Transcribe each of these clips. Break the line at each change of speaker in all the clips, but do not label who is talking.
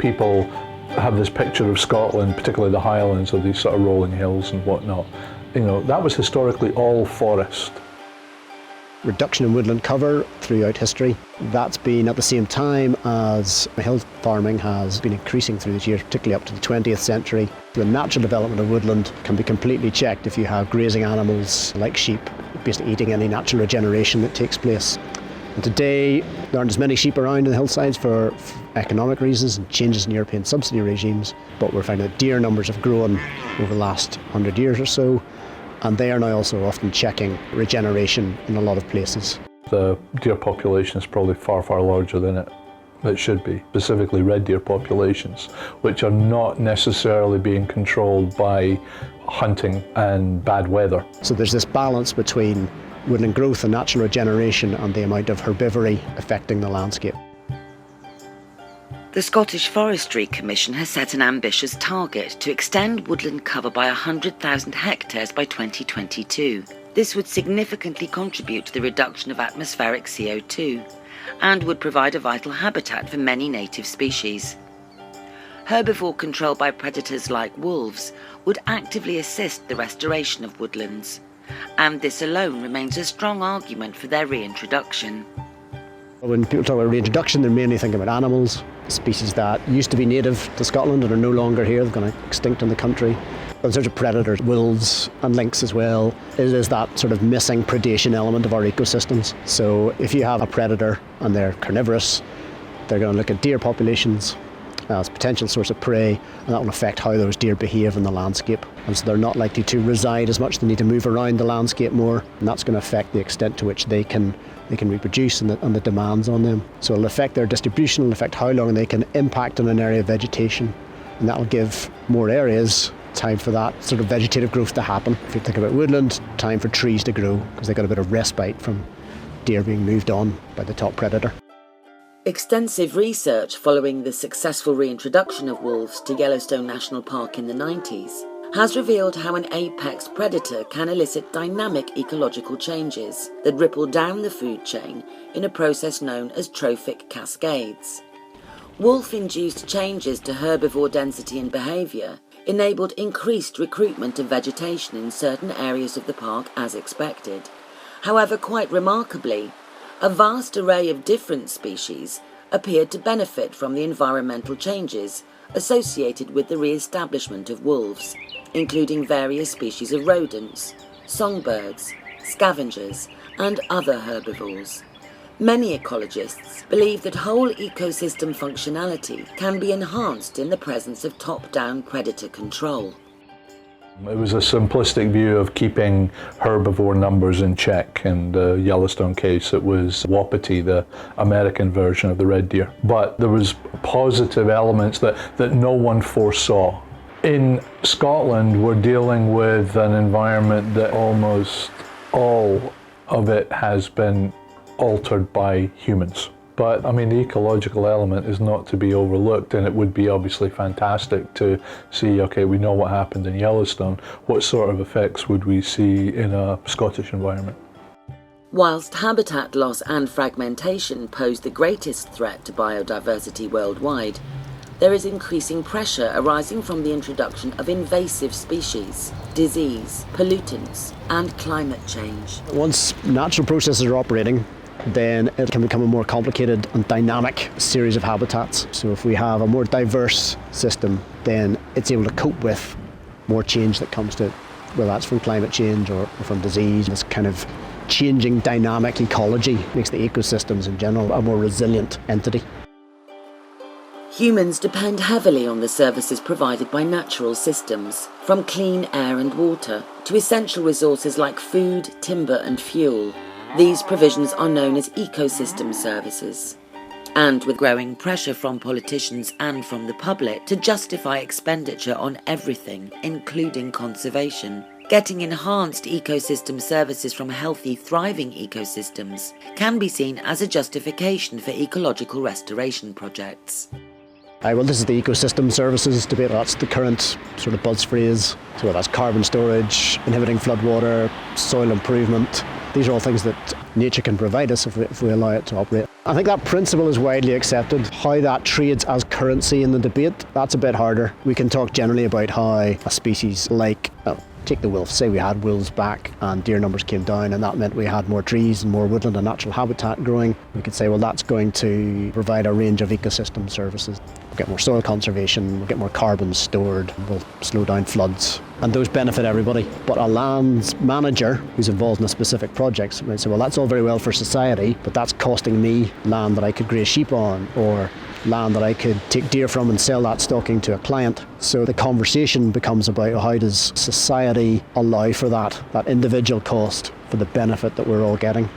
people have this picture of Scotland, particularly the Highlands, of these sort of rolling hills and whatnot. That was historically all forest.
Reduction in woodland cover throughout history. That's been at the same time as hill farming has been increasing through the years, particularly up to the 20th century. The natural development of woodland can be completely checked if you have grazing animals like sheep, basically eating any natural regeneration that takes place. And today, there aren't as many sheep around in the hillsides for economic reasons and changes in European subsidy regimes, but we're finding that deer numbers have grown over the last 100 years or so, and they are now also often checking regeneration in a lot of places.
The deer population is probably far, far larger than it should be, specifically red deer populations, which are not necessarily being controlled by hunting and bad weather.
So there's this balance between woodland growth and natural regeneration and the amount of herbivory affecting the landscape.
The Scottish Forestry Commission has set an ambitious target to extend woodland cover by 100,000 hectares by 2022. This would significantly contribute to the reduction of atmospheric CO2 and would provide a vital habitat for many native species. Herbivore control by predators like wolves would actively assist the restoration of woodlands, and this alone remains a strong argument for their reintroduction.
When people talk about reintroduction, they're mainly thinking about animals, species that used to be native to Scotland and are no longer here, they've gone extinct in the country. In terms of predators, wolves and lynx as well, it is that sort of missing predation element of our ecosystems. So if you have a predator and they're carnivorous, they're going to look at deer populations as a potential source of prey, and that will affect how those deer behave in the landscape. And so they're not likely to reside as much, they need to move around the landscape more, and that's going to affect the extent to which they can reproduce and the demands on them. So it'll affect their distribution, it'll affect how long they can impact on an area of vegetation, and that'll give more areas time for that sort of vegetative growth to happen. If you think about woodland, time for trees to grow, because they've got a bit of respite from deer being moved on by the top predator.
Extensive research following the successful reintroduction of wolves to Yellowstone National Park in the 90s has revealed how an apex predator can elicit dynamic ecological changes that ripple down the food chain in a process known as trophic cascades. Wolf-induced changes to herbivore density and behaviour enabled increased recruitment of vegetation in certain areas of the park as expected. However, quite remarkably, a vast array of different species appeared to benefit from the environmental changes associated with the re-establishment of wolves, including various species of rodents, songbirds, scavengers, and other herbivores. Many ecologists believe that whole ecosystem functionality can be enhanced in the presence of top-down predator control.
It was a simplistic view of keeping herbivore numbers in check. In the Yellowstone case, it was wapiti, the American version of the red deer. But there was positive elements that no one foresaw. In Scotland, we're dealing with an environment that almost all of it has been altered by humans. But I mean, the ecological element is not to be overlooked, and it would be obviously fantastic to see, okay, we know what happened in Yellowstone, what sort of effects would we see in a Scottish environment?
Whilst habitat loss and fragmentation pose the greatest threat to biodiversity worldwide, there is increasing pressure arising from the introduction of invasive species, disease, pollutants, and climate change.
Once natural processes are operating, then it can become a more complicated and dynamic series of habitats. So if we have a more diverse system, then it's able to cope with more change that comes to it, whether that's from climate change or from disease. This kind of changing dynamic ecology makes the ecosystems in general a more resilient entity.
Humans depend heavily on the services provided by natural systems, from clean air and water to essential resources like food, timber and fuel. These provisions are known as ecosystem services. And with growing pressure from politicians and from the public to justify expenditure on everything, including conservation, getting enhanced ecosystem services from healthy, thriving ecosystems can be seen as a justification for ecological restoration projects.
Well, this is the ecosystem services debate. That's the current sort of buzz phrase. So that's carbon storage, inhibiting floodwater, soil improvement. These are all things that nature can provide us if we allow it to operate. I think that principle is widely accepted. How that trades as currency in the debate. That's a bit harder. We can talk generally about how a species like, take the wolf, say we had wolves back and deer numbers came down and that meant we had more trees and more woodland and natural habitat growing. We could say, well, that's going to provide a range of ecosystem services. We'll get more soil conservation, we'll get more carbon stored, we'll slow down floods, and those benefit everybody. But a lands manager who's involved in a specific project might say, well, that's all very well for society, but that's costing me land that I could graze sheep on, or land that I could take deer from and sell that stocking to a client. So the conversation becomes about how does society allow for that individual cost for the benefit that we're all getting.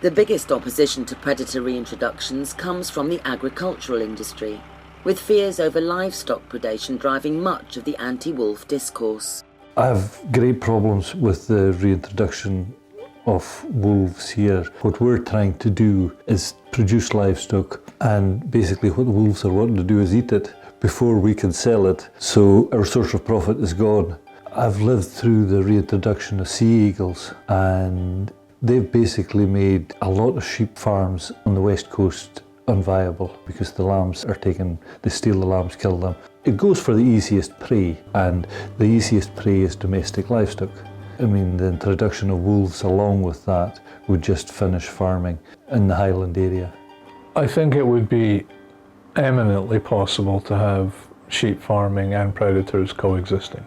The biggest opposition to predator reintroductions comes from the agricultural industry, with fears over livestock predation driving much of the anti-wolf discourse.
I have great problems with the reintroduction of wolves here. What we're trying to do is produce livestock, and basically what the wolves are wanting to do is eat it before we can sell it, so our source of profit is gone. I've lived through the reintroduction of sea eagles, and they've basically made a lot of sheep farms on the west coast unviable because the lambs are taken, they steal the lambs, kill them. It goes for the easiest prey, and the easiest prey is domestic livestock. I mean, the introduction of wolves along with that would just finish farming in the Highland area.
I think it would be eminently possible to have sheep farming and predators coexisting.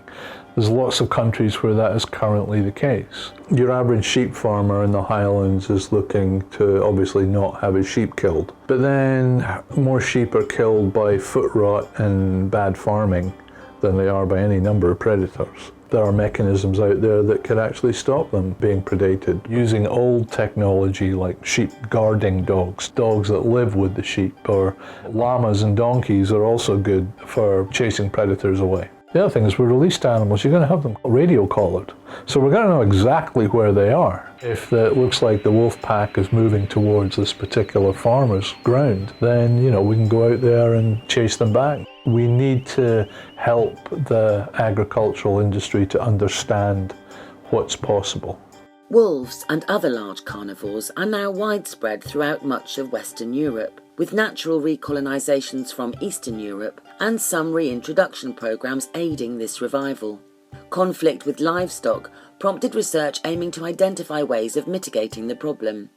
There's lots of countries where that is currently the case. Your average sheep farmer in the Highlands is looking to obviously not have his sheep killed. But then more sheep are killed by foot rot and bad farming than they are by any number of predators. There are mechanisms out there that could actually stop them being predated. Using old technology like sheep guarding dogs, dogs that live with the sheep, or llamas and donkeys are also good for chasing predators away. The other thing is, with released animals, you're going to have them radio collared. So we're going to know exactly where they are. If it looks like the wolf pack is moving towards this particular farmer's ground, then, we can go out there and chase them back. We need to help the agricultural industry to understand what's possible.
Wolves and other large carnivores are now widespread throughout much of Western Europe, with natural recolonisations from Eastern Europe and some reintroduction programmes aiding this revival. Conflict with livestock prompted research aiming to identify ways of mitigating the problem.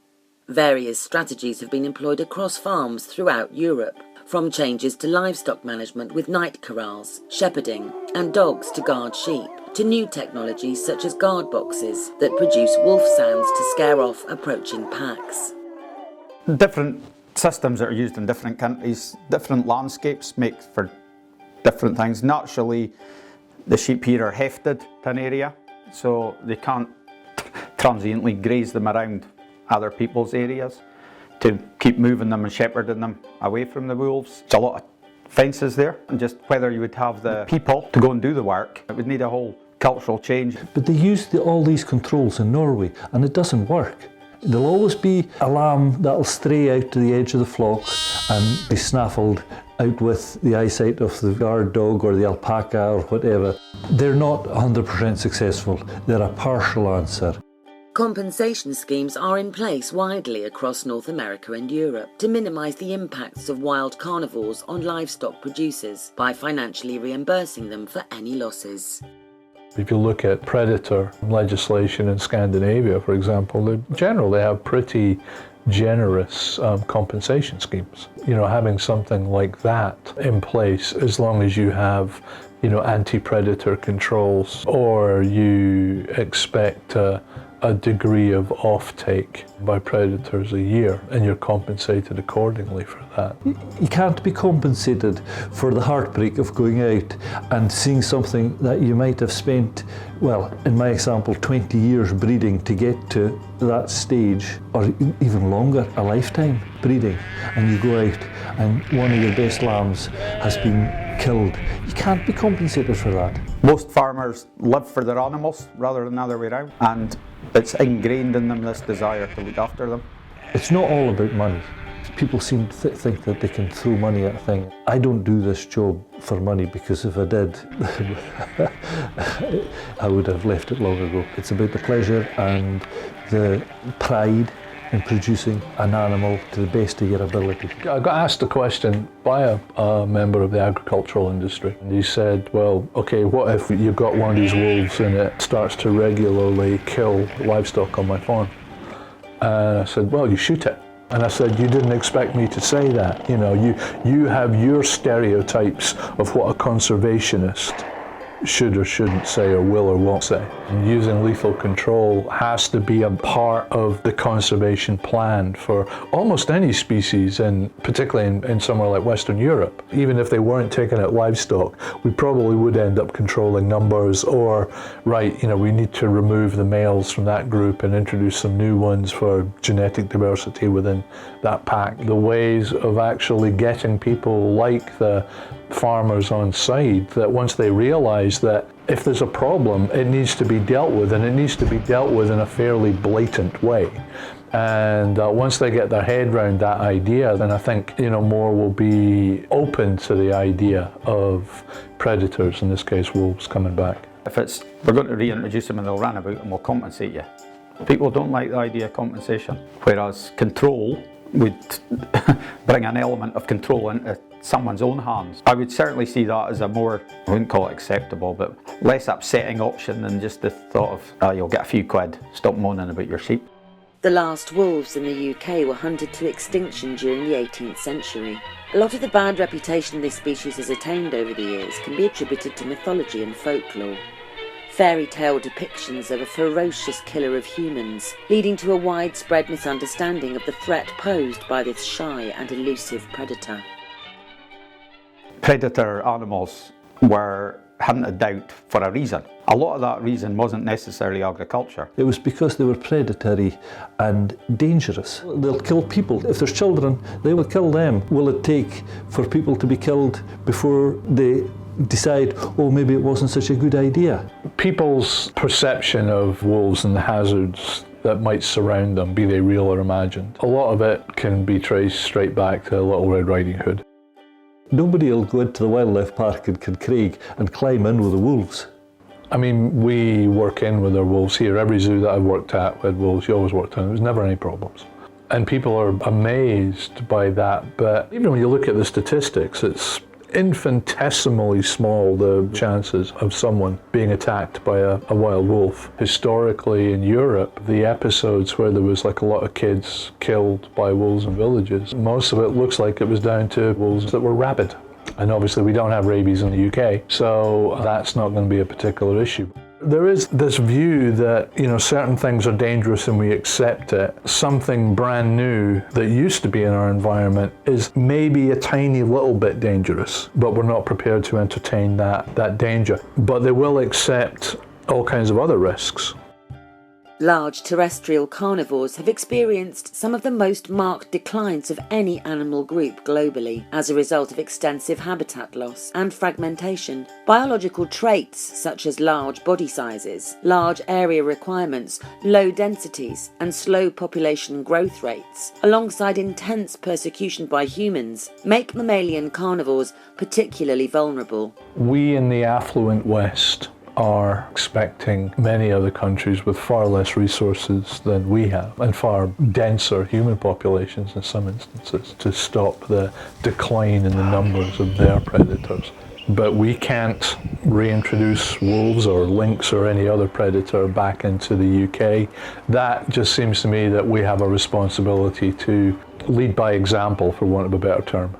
Various strategies have been employed across farms throughout Europe, from changes to livestock management with night corrals, shepherding, and dogs to guard sheep, to new technologies such as guard boxes that produce wolf sounds to scare off approaching packs.
Different systems that are used in different countries, different landscapes make for different things. Naturally, the sheep here are hefted to an area, so they can't transiently graze them around other people's areas to keep moving them and shepherding them away from the wolves. There's a lot of fences there, and just whether you would have the people to go and do the work, it would need a whole cultural change.
But they use all these controls in Norway, and it doesn't work. There'll always be a lamb that'll stray out to the edge of the flock and be snaffled out with the eyesight of the guard dog or the alpaca or whatever. They're not 100% successful. They're a partial answer.
Compensation schemes are in place widely across North America and Europe to minimise the impacts of wild carnivores on livestock producers by financially reimbursing them for any losses.
If you look at predator legislation in Scandinavia, for example, they generally have pretty generous compensation schemes. Having something like that in place, as long as you have, anti-predator controls, or you expect a degree of offtake by predators a year, and you're compensated accordingly for that.
You can't be compensated for the heartbreak of going out and seeing something that you might have spent, well, in my example, 20 years breeding to get to that stage, or even longer, a lifetime breeding, and you go out and one of your best lambs has been killed. You can't be compensated for that.
Most farmers live for their animals rather than the other way around, and it's ingrained in them, this desire to look after them.
It's not all about money. People seem to think that they can throw money at a thing. I don't do this job for money, because if I did, I would have left it long ago. It's about the pleasure and the pride in producing an animal to the best of your ability.
I got asked a question by a member of the agricultural industry. And he said, well, okay, what if you've got one of these wolves and it starts to regularly kill livestock on my farm? And I said, well, you shoot it. And I said, you didn't expect me to say that. You know, you have your stereotypes of what a conservationist should or shouldn't say or will or won't say. And using lethal control has to be a part of the conservation plan for almost any species, and particularly in somewhere like Western Europe. Even if they weren't taking out livestock, we probably would end up controlling numbers, or, right, you know, we need to remove the males from that group and introduce some new ones for genetic diversity within that pack. The ways of actually getting people like the farmers on side, that once they realize that if there's a problem, it needs to be dealt with, and it needs to be dealt with in a fairly blatant way. And once they get their head around that idea, then I think, you know, more will be open to the idea of predators, in this case wolves, coming back.
If we're going to reintroduce them and they'll run about and we'll compensate you. People don't like the idea of compensation, whereas control would bring an element of control into someone's own hands. I would certainly see that as a more, I wouldn't call it acceptable, but less upsetting option than just the thought of, you'll get a few quid, stop moaning about your sheep.
The last wolves in the UK were hunted to extinction during the 18th century. A lot of the bad reputation this species has attained over the years can be attributed to mythology and folklore. Fairy tale depictions of a ferocious killer of humans, leading to a widespread misunderstanding of the threat posed by this shy and elusive predator.
Predator animals were hunted out for a reason. A lot of that reason wasn't necessarily agriculture.
It was because they were predatory and dangerous. They'll kill people. If there's children, they will kill them. Will it take for people to be killed before they decide, oh, maybe it wasn't such a good idea?
People's perception of wolves and the hazards that might surround them, be they real or imagined, a lot of it can be traced straight back to Little Red Riding Hood.
Nobody will go into the wildlife park in Kilcraig and climb in with the wolves.
I mean, we work in with our wolves here. Every zoo that I've worked at with wolves, you always worked on, there was never any problems. And people are amazed by that, but even when you look at the statistics, it's infinitesimally small, the chances of someone being attacked by a wild wolf. Historically in Europe, the episodes where there was like a lot of kids killed by wolves in villages, most of it looks like it was down to wolves that were rabid. And obviously we don't have rabies in the UK, so that's not going to be a particular issue. There is this view that, you know, certain things are dangerous and we accept it. Something brand new that used to be in our environment is maybe a tiny little bit dangerous, but we're not prepared to entertain that danger. But they will accept all kinds of other risks.
Large terrestrial carnivores have experienced some of the most marked declines of any animal group globally as a result of extensive habitat loss and fragmentation. Biological traits such as large body sizes, large area requirements, low densities and slow population growth rates, alongside intense persecution by humans, make mammalian carnivores particularly vulnerable.
We in the affluent West are expecting many other countries with far less resources than we have and far denser human populations in some instances to stop the decline in the numbers of their predators. But we can't reintroduce wolves or lynx or any other predator back into the UK. That just seems to me that we have a responsibility to lead by example, for want of a better term.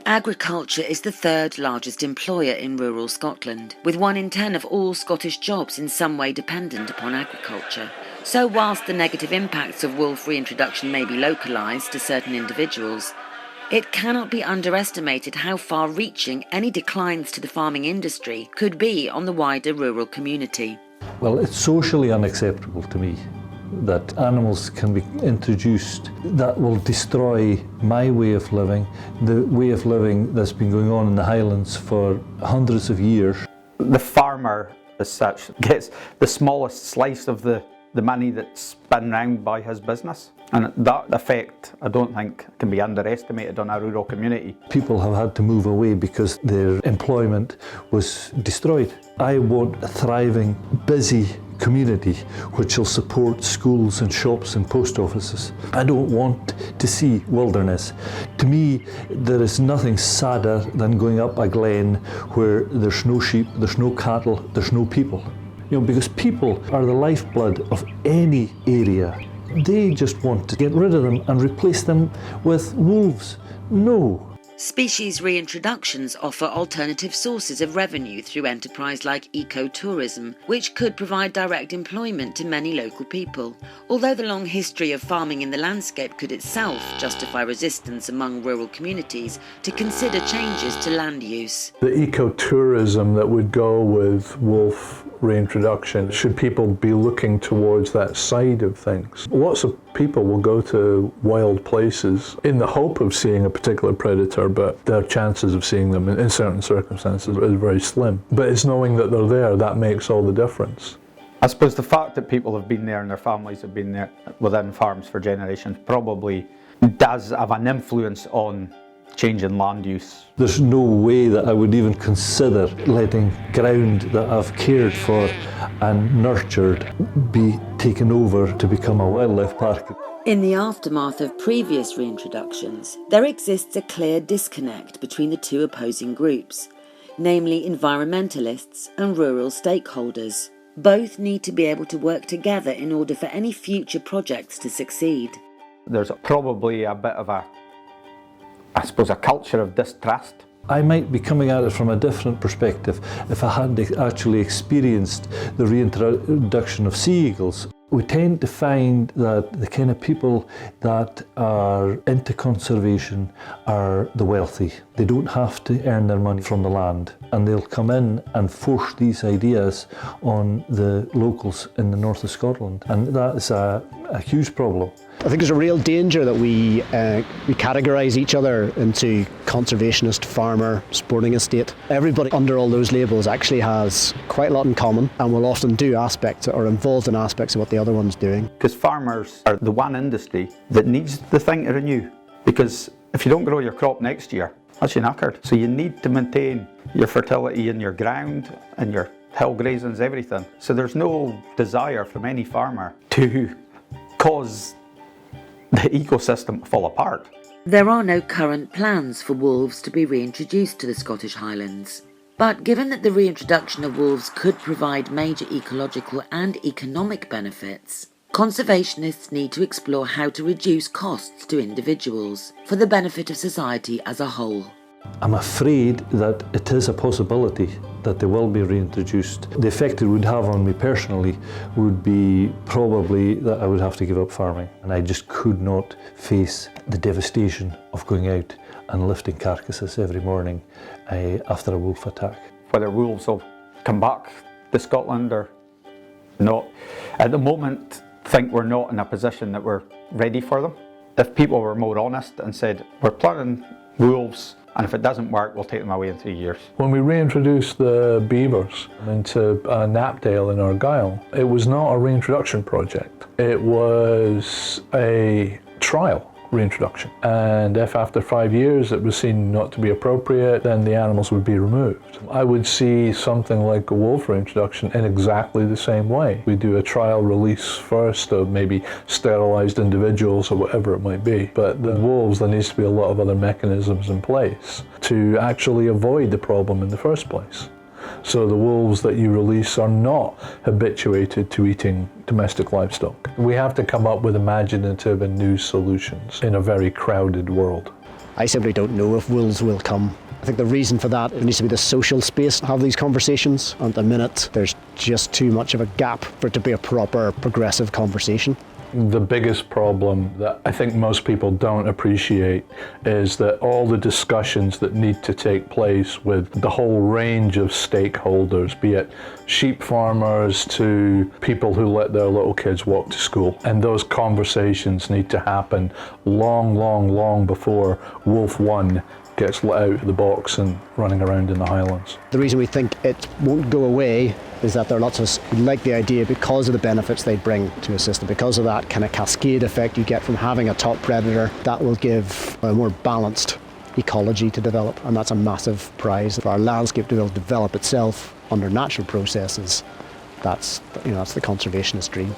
Agriculture is the third largest employer in rural Scotland, with 1 in 10 of all Scottish jobs in some way dependent upon agriculture. So whilst the negative impacts of wolf reintroduction may be localised to certain individuals, it cannot be underestimated how far-reaching any declines to the farming industry could be on the wider rural community.
Well, it's socially unacceptable to me that animals can be introduced that will destroy my way of living, the way of living that's been going on in the Highlands for hundreds of years.
The farmer, as such, gets the smallest slice of the money that's spun round by his business. And that effect, I don't think, can be underestimated on a rural community.
People have had to move away because their employment was destroyed. I want a thriving, busy community which will support schools and shops and post offices. I don't want to see wilderness. To me, there is nothing sadder than going up a glen where there's no sheep, there's no cattle, there's no people. Because people are the lifeblood of any area. They just want to get rid of them and replace them with wolves. No.
Species reintroductions offer alternative sources of revenue through enterprise like ecotourism, which could provide direct employment to many local people. Although the long history of farming in the landscape could itself justify resistance among rural communities to consider changes to land use.
The ecotourism that would go with wolf reintroduction, should people be looking towards that side of things? Lots of people will go to wild places in the hope of seeing a particular predator, but their chances of seeing them in certain circumstances is very slim. But it's knowing that they're there that makes all the difference.
I suppose the fact that people have been there and their families have been there within farms for generations probably does have an influence on change in land use.
There's no way that I would even consider letting ground that I've cared for and nurtured be taken over to become a wildlife park.
In the aftermath of previous reintroductions, there exists a clear disconnect between the two opposing groups, namely environmentalists and rural stakeholders. Both need to be able to work together in order for any future projects to succeed.
There's probably a bit of a culture of distrust.
I might be coming at it from a different perspective if I hadn't actually experienced the reintroduction of sea eagles. We tend to find that the kind of people that are into conservation are the wealthy. They don't have to earn their money from the land, and they'll come in and force these ideas on the locals in the north of Scotland, and that is a huge problem.
I think there's a real danger that we categorise each other into conservationist, farmer, sporting estate. Everybody under all those labels actually has quite a lot in common and will often do aspects or involved in aspects of what the other one's doing.
Because farmers are the one industry that needs the thing to renew. Because if you don't grow your crop next year, that's you knackered. So you need to maintain your fertility in your ground and your hill grazings, everything. So there's no desire from any farmer to cause the ecosystem to fall apart.
There are no current plans for wolves to be reintroduced to the Scottish Highlands. But given that the reintroduction of wolves could provide major ecological and economic benefits, conservationists need to explore how to reduce costs to individuals for the benefit of society as a whole.
I'm afraid that it is a possibility that they will be reintroduced. The effect it would have on me personally would be probably that I would have to give up farming, and I just could not face the devastation of going out and lifting carcasses every morning after a wolf attack.
Whether wolves will come back to Scotland or not, at the moment I think we're not in a position that we're ready for them. If people were more honest and said, we're planting wolves, and if it doesn't work, we'll take them away in 3 years.
When we reintroduced the beavers into Knapdale in Argyll, it was not a reintroduction project. It was a trial reintroduction. And if after 5 years it was seen not to be appropriate, then the animals would be removed. I would see something like a wolf reintroduction in exactly the same way. We do a trial release first of maybe sterilised individuals or whatever it might be. But the wolves, there needs to be a lot of other mechanisms in place to actually avoid the problem in the first place. So the wolves that you release are not habituated to eating domestic livestock. We have to come up with imaginative and new solutions in a very crowded world.
I simply don't know if wolves will come. I think the reason for that, it needs to be the social space to have these conversations. And at the minute, there's just too much of a gap for it to be a proper, progressive conversation.
The biggest problem that I think most people don't appreciate is that all the discussions that need to take place with the whole range of stakeholders, be it sheep farmers to people who let their little kids walk to school, and those conversations need to happen long before Wolf 1 gets let out of the box and running around in the Highlands.
The reason we think it won't go away is that there are lots of us who like the idea because of the benefits they bring to a system, because of that kind of cascade effect you get from having a top predator that will give a more balanced ecology to develop, and that's a massive prize for our landscape to be able to develop itself under natural processes that's the conservationist dream.